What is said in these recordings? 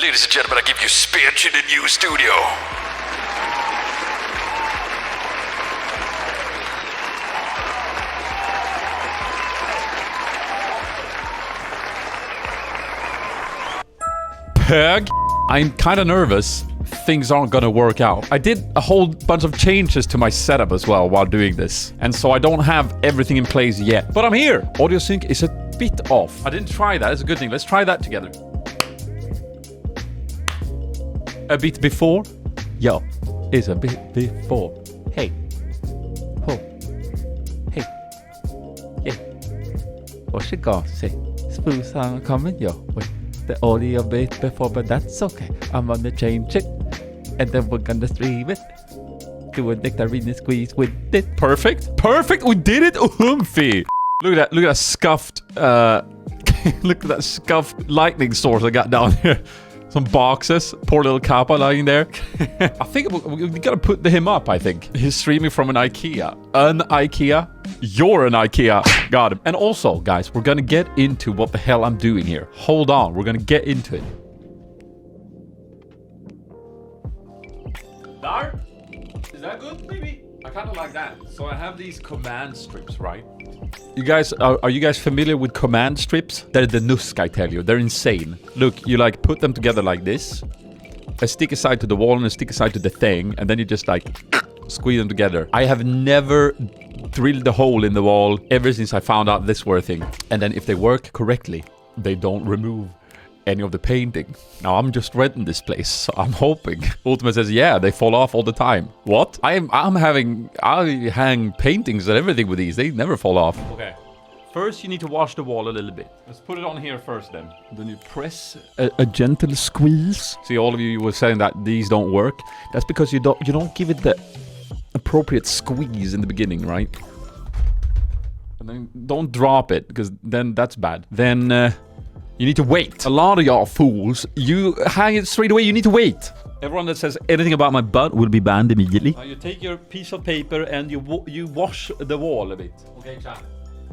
Ladies and gentlemen, I give you Sp4zie in the new studio. Peg. I'm kind of nervous. Things aren't gonna work out. I did a whole bunch of changes to my setup as well while doing this. And so I don't have everything in place yet. But I'm here. Audio sync is a bit off. I didn't try that. It's a good thing. Let's try that together. A bit before. Yo. It's a bit before. Hey. Ho. Hey. Yeah. What's it gonna say? Sp4zie coming. Yo. Wait. The audio bit before, but that's okay. I'm gonna change it, and then we're gonna stream it. Do a nectarine squeeze with it. Perfect, perfect. We did it, oomphy. Look at that. Look at that scuffed. Look at that scuffed lightning source I got down here. Some boxes. Poor little Kappa lying there. I think we gotta put him up. I think he's streaming from an IKEA. An IKEA. You're an IKEA. Got him. And also, guys, we're gonna get into what the hell I'm doing here. Hold on. We're gonna get into it. There? Is that good, maybe? I kind of like that. So I have these command strips, right? You guys, are you guys familiar with command strips? They're the nusk, I tell you. They're insane. Look, you like put them together like this. A sticky side to the wall and a sticky side to the thing. And then you just like squeeze them together. I have never drilled a hole in the wall ever since I found out this were a thing. And then if they work correctly, they don't remove any of the painting. Now I'm just renting this place, so I'm hoping. Ultimate says, yeah, they fall off all the time. What? I hang paintings and everything with these. They never fall off. Okay. First, you need to wash the wall a little bit. Let's put it on here first then. Then you press a gentle squeeze. See, all of you were saying that these don't work. That's because you don't give it the appropriate squeeze in the beginning, right? And then don't drop it, because then that's bad. Then you need to wait. A lot of y'all fools, you hang it straight away. You need to wait. Everyone that says anything about my butt will be banned immediately. Now you take your piece of paper and you wash the wall a bit. Okay, chat.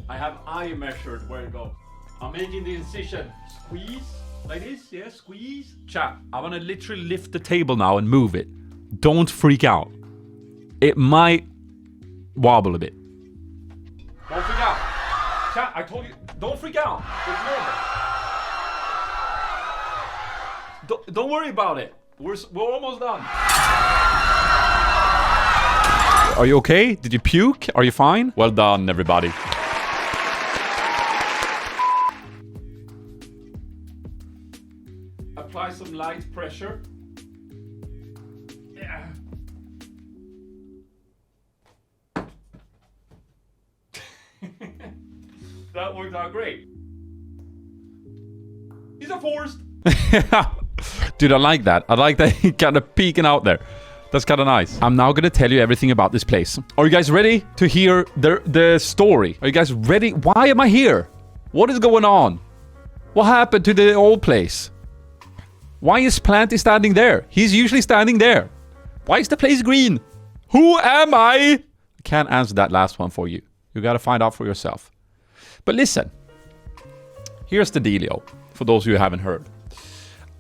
I have eye measured where it goes. I'm making the incision. Squeeze like this. Yeah, squeeze. Chat. I'm gonna literally lift the table now and move it. Don't freak out. It might wobble a bit. Don't freak out. Chat, I told you, don't freak out. It's normal. Don't worry about it. We're almost done. Are you okay? Did you puke? Are you fine? Well done, everybody. Apply some light pressure. Yeah. That worked out great. These are forced. Dude, I like that. I like that he kind of peeking out there. That's kind of nice. I'm now going to tell you everything about this place. Are you guys ready to hear the story? Are you guys ready? Why am I here? What is going on? What happened to the old place? Why is Planty standing there? He's usually standing there. Why is the place green? Who am I? I can't answer that last one for you. You got to find out for yourself. But listen. Here's the dealio. For those of you who haven't heard.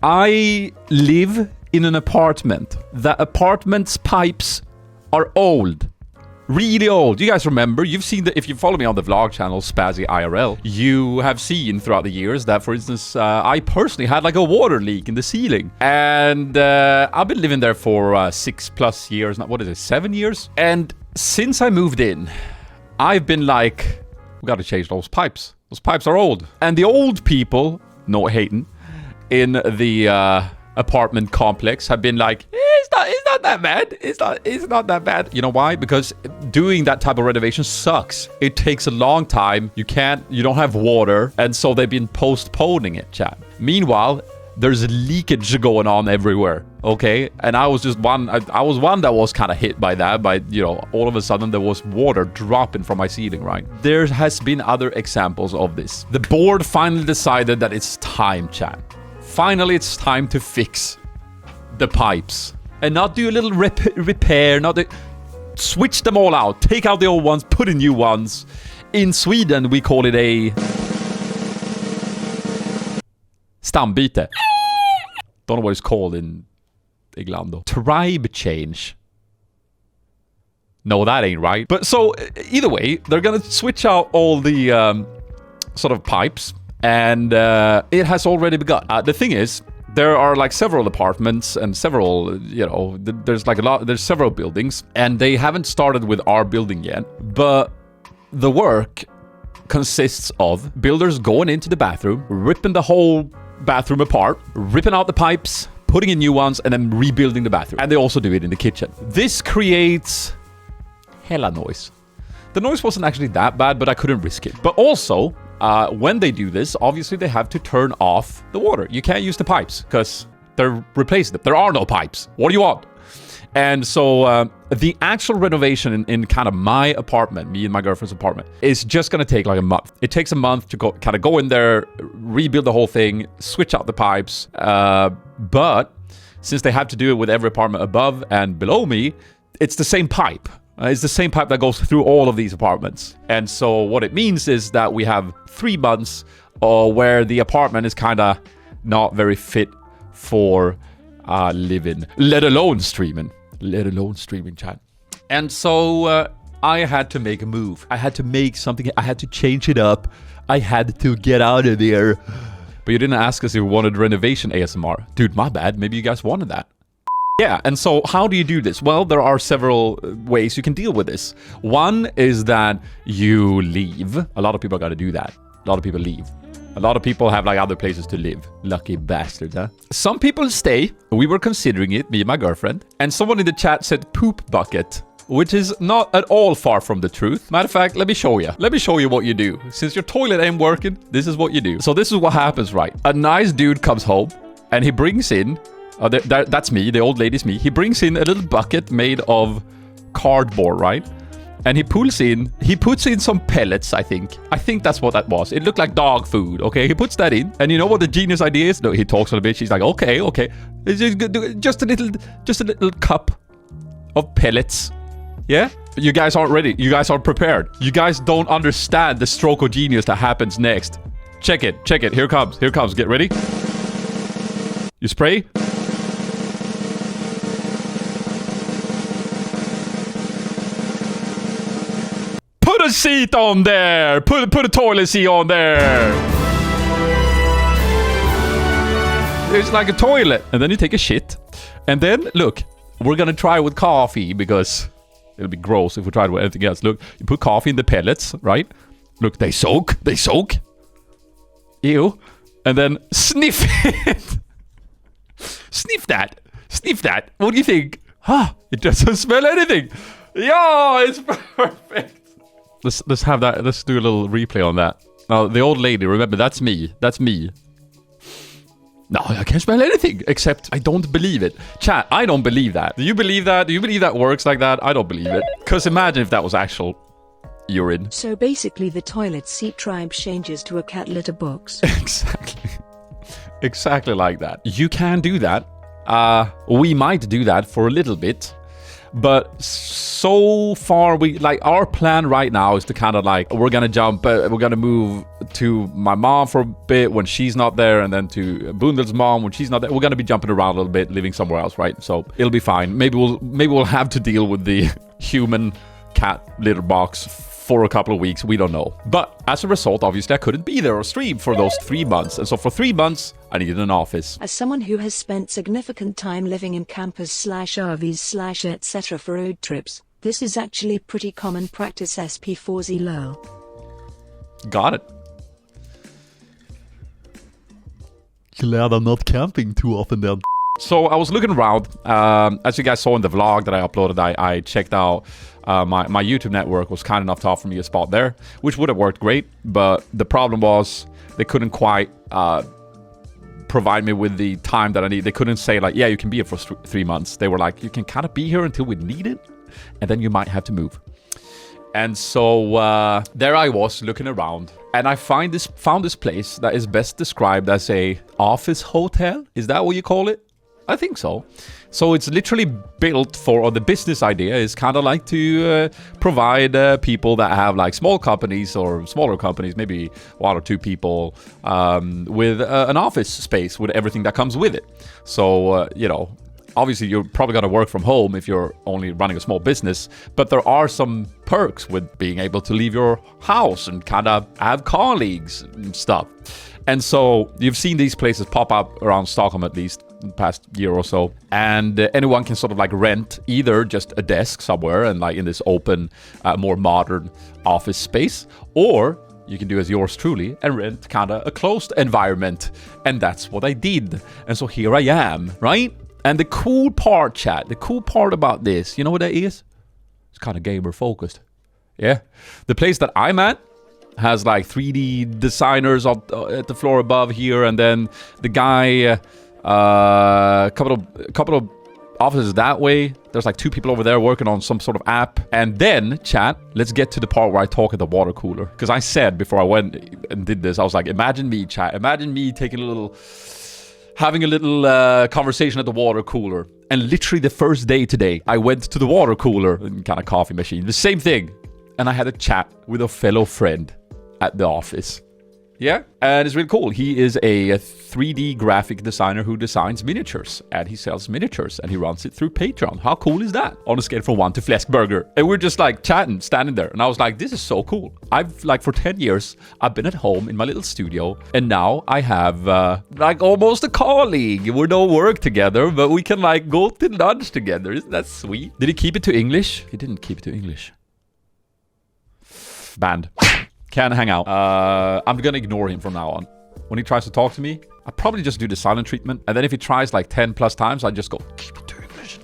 I live in an apartment. The apartment's pipes are old. Really old. You guys remember? You've seen if you follow me on the vlog channel, Sp4zie IRL, you have seen throughout the years that, for instance, I personally had like a water leak in the ceiling. And I've been living there for 6+ years. What is it? 7 years? And since I moved in, I've been like, we got to change those pipes. Those pipes are old. And the old people, no hating, in the apartment complex have been like, it's not that bad. It's not that bad. You know why? Because doing that type of renovation sucks. It takes a long time. You don't have water, and so they've been postponing it, chat. Meanwhile, there's leakage going on everywhere. Okay, and I was just one. I was one that was kind of hit by that. By all of a sudden there was water dropping from my ceiling. Right? There has been other examples of this. The board finally decided that it's time, chat. Finally, it's time to fix the pipes and not do a little repair. Switch them all out. Take out the old ones. Put in new ones. In Sweden, we call it a stambyte. Don't know what it's called in England though. Tribe change. No, that ain't right. But so, either way, they're gonna switch out all the sort of pipes, and it has already begun. The thing is, there are like several apartments and several, you know, there's several buildings, and they haven't started with our building yet. But the work consists of builders going into the bathroom, ripping the whole bathroom apart, ripping out the pipes, putting in new ones, and then rebuilding the bathroom. And they also do it in the kitchen. This creates hella noise. The noise wasn't actually that bad, but I couldn't risk it. But also, when they do this, obviously they have to turn off the water. You can't use the pipes because they're replacing them. There are no pipes. What do you want? And so the actual renovation in kind of my apartment, me and my girlfriend's apartment, is just going to take like a month. It takes a month to go in there, rebuild the whole thing, switch out the pipes. But since they have to do it with every apartment above and below me, it's the same pipe. It's the same pipe that goes through all of these apartments. And so what it means is that we have 3 months where the apartment is kind of not very fit for living, let alone streaming, chat. And so I had to make a move. I had to make something. I had to change it up. I had to get out of there. But you didn't ask us if we wanted renovation ASMR. Dude, my bad. Maybe you guys wanted that. Yeah, and so how do you do this? Well, there are several ways you can deal with this. One is that you leave. A lot of people got to do that. A lot of people leave. A lot of people have like other places to live. Lucky bastards, huh? Some people stay. We were considering it, me and my girlfriend. And someone in the chat said poop bucket, which is not at all far from the truth. Matter of fact, let me show you. Let me show you what you do. Since your toilet ain't working, this is what you do. So this is what happens, right? A nice dude comes home and he brings in... that's me, the old lady's me. He brings in a little bucket made of cardboard, right? And he puts in some pellets, I think. I think that's what that was. It looked like dog food, okay? He puts that in. And you know what the genius idea is? No, he talks a little bit. She's like, okay. Just a little cup of pellets. Yeah? You guys aren't ready. You guys aren't prepared. You guys don't understand the stroke of genius that happens next. Check it. Here comes. Get ready. You spray. Put a seat on there. Put a toilet seat on there. It's like a toilet. And then you take a shit. And then, look, we're going to try with coffee because it'll be gross if we try it with anything else. Look, you put coffee in the pellets, right? Look, they soak. Ew. And then sniff it. Sniff that. What do you think? It doesn't smell anything. Yeah, it's perfect. Let's have that. Let's do a little replay on that. Now, the old lady, remember, that's me. No, I can't smell anything, except I don't believe it. Chat, I don't believe that. Do you believe that? Do you believe that works like that? I don't believe it. Because imagine if that was actual urine. So basically the toilet seat tribe changes to a cat litter box. Exactly like that. You can do that. We might do that for a little bit. But so far, our plan right now is to kind of like, we're going to move to my mom for a bit when she's not there, and then to Bundel's mom when she's not there. We're going to be jumping around a little bit, living somewhere else, right? So it'll be fine. Maybe we'll have to deal with the human cat litter box for a couple of weeks. We don't know. But as a result, obviously, I couldn't be there or stream for those 3 months. And so for 3 months, I needed an office. As someone who has spent significant time living in campers/RVs/ etc. for road trips, this is actually pretty common practice. Sp4zie lol. Got it. Glad I'm not camping too often then. So I was looking around. As you guys saw in the vlog that I uploaded, I checked out my YouTube network was kind enough to offer me a spot there, which would have worked great. But the problem was they couldn't quite provide me with the time that I need. They couldn't say like, yeah, you can be here for 3 months. They were like, you can kind of be here until we need it, and then you might have to move. And so there I was looking around, and I found this place that is best described as a office hotel. Is that what you call it? I think so. So it's literally built for, or the business idea is kind of like to provide people that have like small companies or smaller companies, maybe 1 or 2 people, with an office space with everything that comes with it. So, you know, obviously you're probably going to work from home if you're only running a small business, but there are some perks with being able to leave your house and kind of have colleagues and stuff. And so you've seen these places pop up around Stockholm, at least in the past year or so. And anyone can sort of like rent either just a desk somewhere and like in this open, more modern office space, or you can do as yours truly and rent kind of a closed environment. And that's what I did. And so here I am, right? And the cool part, chat, the cool part about this, you know what that is? It's kind of gamer focused. Yeah. The place that I'm at has like 3D designers at the floor above here, and then the guy, a couple of offices that way. There's like 2 people over there working on some sort of app. And then, chat, let's get to the part where I talk at the water cooler. Because I said before I went and did this, I was like, imagine me, chat, imagine me having a little conversation at the water cooler. And literally the first day today, I went to the water cooler and kind of coffee machine, the same thing. And I had a chat with a fellow friend at the office. Yeah, and it's really cool. He is a 3D graphic designer who designs miniatures, and he sells miniatures, and he runs it through Patreon. How cool is that? On a scale from 1 to Fläskburger. And we're just like chatting, standing there. And I was like, this is so cool. I've like for 10 years, I've been at home in my little studio, and now I have like almost a colleague. We don't work together, but we can like go to lunch together. Isn't that sweet? Did he keep it to English? He didn't keep it to English. Banned. Can't hang out. I'm gonna ignore him from now on. When he tries to talk to me, I probably just do the silent treatment. And then if he tries like 10 plus times, I just go, keep it to English.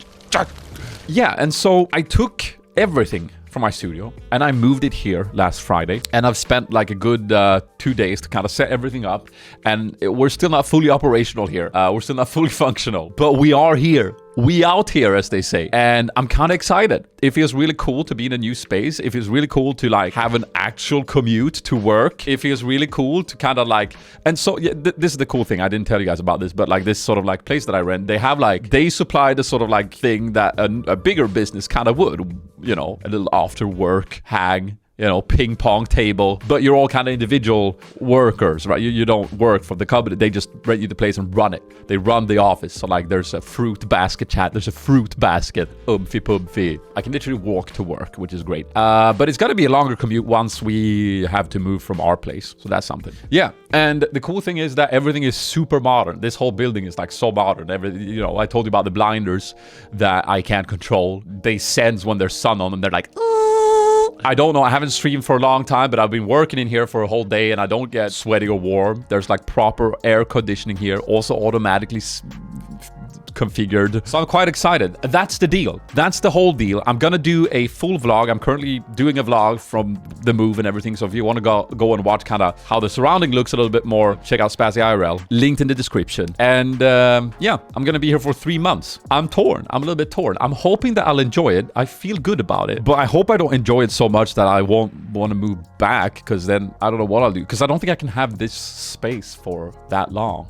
Yeah, and so I took everything from my studio and I moved it here last Friday. And I've spent like a good 2 days to kind of set everything up. And we're still not fully operational here. We're still not fully functional. But we are here. We out here, as they say. And I'm kind of excited. It feels really cool to be in a new space. It feels really cool to like have an actual commute to work. It feels really cool to kind of like... And so, yeah, this is the cool thing. I didn't tell you guys about this, but like this sort of like place that I rent, they have like... They supply the sort of like thing that a bigger business kind of would. You know, a little after work hang, you know, ping pong table, but you're all kind of individual workers, right? You don't work for the company. They just rent you the place and run it. They run the office. So like there's a fruit basket, chat. There's a fruit basket. Umphy pumphy. I can literally walk to work, which is great. But it's got to be a longer commute once we have to move from our place. So that's something. Yeah. And the cool thing is that everything is super modern. This whole building is like so modern. You know, I told you about the blinders that I can't control. They sense when there's sun on and they're like, I don't know. I haven't streamed for a long time, but I've been working in here for a whole day and I don't get sweaty or warm. There's like proper air conditioning here, also automatically configured. So I'm quite excited. That's the deal. That's the whole deal. I'm gonna do a full vlog. I'm currently doing a vlog from the move and everything. So if you want to go and watch kind of how the surrounding looks a little bit more, check out Sp4zie IRL. Linked in the description. And yeah, I'm gonna be here for 3 months. I'm torn. I'm a little bit torn. I'm hoping that I'll enjoy it. I feel good about it, but I hope I don't enjoy it so much that I won't want to move back, because then I don't know what I'll do, because I don't think I can have this space for that long.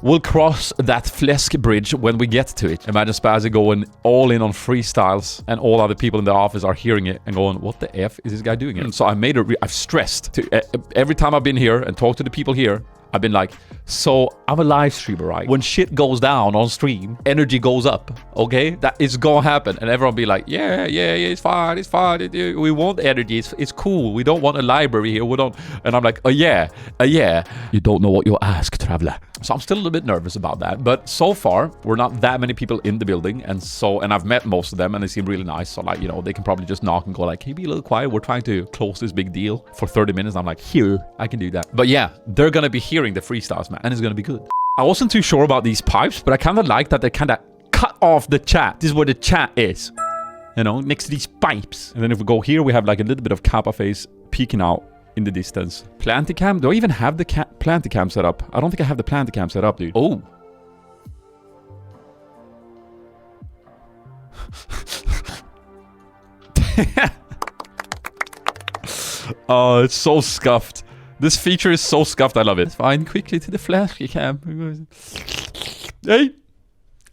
We'll cross that Fläsk bridge when we get to it. Imagine Sp4zie going all in on freestyles and all other people in the office are hearing it and going, what the F is this guy doing here? And so I made I've stressed to every time I've been here and talked to the people here, I've been like, so I'm a live streamer, right? When shit goes down on stream, energy goes up, okay? That is gonna happen. And everyone be like, yeah, it's fine, it's fine. We want energy, it's cool. We don't want a library here, we don't. And I'm like, oh yeah. You don't know what you ask, traveler. So I'm still a little bit nervous about that. But so far, we're not that many people in the building. And I've met most of them and they seem really nice. So like, you know, they can probably just knock and go like, can you be a little quiet? We're trying to close this big deal for 30 minutes. I'm like, here, I can do that. But yeah, they're gonna be hearing the freestyles, man, and it's gonna be good. I wasn't too sure about these pipes, but I kind of like that they kind of cut off the chat. This is where the chat is, you know, next to these pipes. And then if we go here, we have like a little bit of Kappa face peeking out in the distance. Planticam? Do I even have the Planticam set up? I don't think I have the Planticam set up, dude. Oh. Oh, it's so scuffed. This feature is so scuffed, I love it. Find quickly to the flash cam. Hey!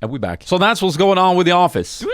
And we're back. So that's what's going on with the office.